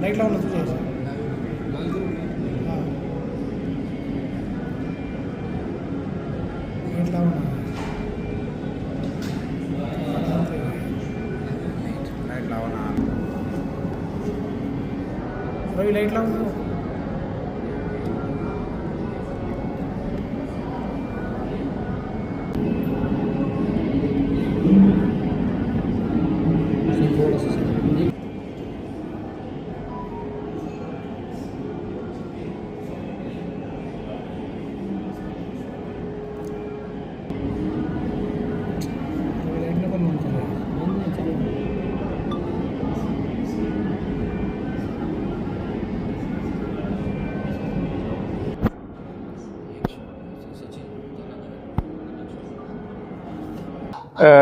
Light लाव ना तुझ्या लाईट लाव ना लाईट लावा ना रवी लाईट लाव ना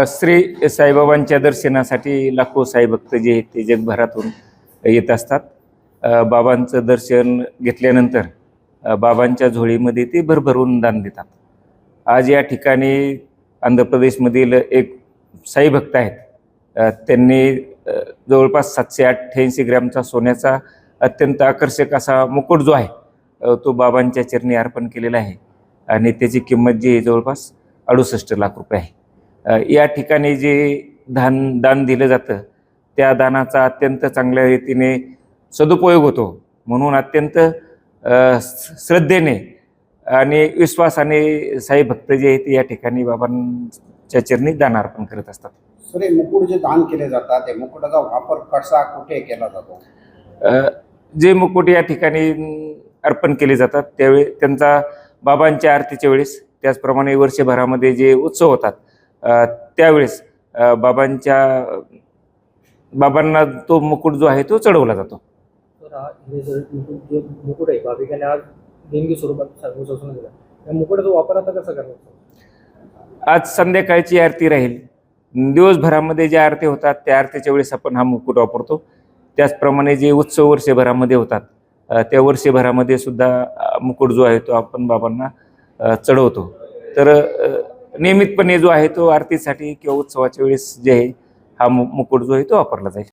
श्री साईबाबांच्या दर्शनासाठी लाखो साई भक्त जे आहेत ते जगभरातून येत असतात. बाबांचं दर्शन घेतल्यानंतर बाबांच्या झोळीमध्ये ते भरभरून दान देतात. आज या ठिकाणी आंध्र प्रदेशमधील एक साई भक्त आहेत. त्यांनी जवळपास 788 ग्रॅमचा सोन्याचा अत्यंत आकर्षक असा मुकुट जो आहे तो बाबांच्या चरणी अर्पण केलेला आहे आणि त्याची किंमत जी जवळपास 68 लाख रुपये आहे. या ठिकाणी जे दान दिलं जातं त्या दानाचा अत्यंत चांगल्या रीतीने सदुपयोग होतो, म्हणून अत्यंत श्रद्धेने आणि विश्वासाने साई भक्त जे आहेत या ठिकाणी बाबांच्या चरणी दान अर्पण करत असतात. सर, मुकुट जे दान केले जातात ते मुकुटाचा वापर कसा कुठे केला जातो? जे मुकुट या ठिकाणी अर्पण केले जातात त्यावेळी त्यांचा बाबांच्या आरतीच्या वेळेस, त्याचप्रमाणे वर्षभरामध्ये जे उत्सव होतात त्यावेळेस बाबांना तो मुकुट जो आहे तो चढवला जातो. तर हे जर मुकुट आहे भाविकांनी आज देणगी स्वरूपात सजवून दिला, त्या मुकुटाचा वापर आता कसा करणार? आज संध्याकाळची आरती राहील. दिवसभरामध्ये ज्या आरती होतात त्या आरतीच्या वेळेस आपण हा मुकुट वापरतो. त्याचप्रमाणे जे उत्सव वर्षभरामध्ये होतात त्या वर्षभरामध्ये सुद्धा मुकुट जो आहे तो आपण बाबांना चढवतो. तर नियमितपणे जो आहे तो आरतीसाठी किंवा उत्सवाच्या वेळेस जे आहे हा मुकुट जो आहे तो वापरला जाईल.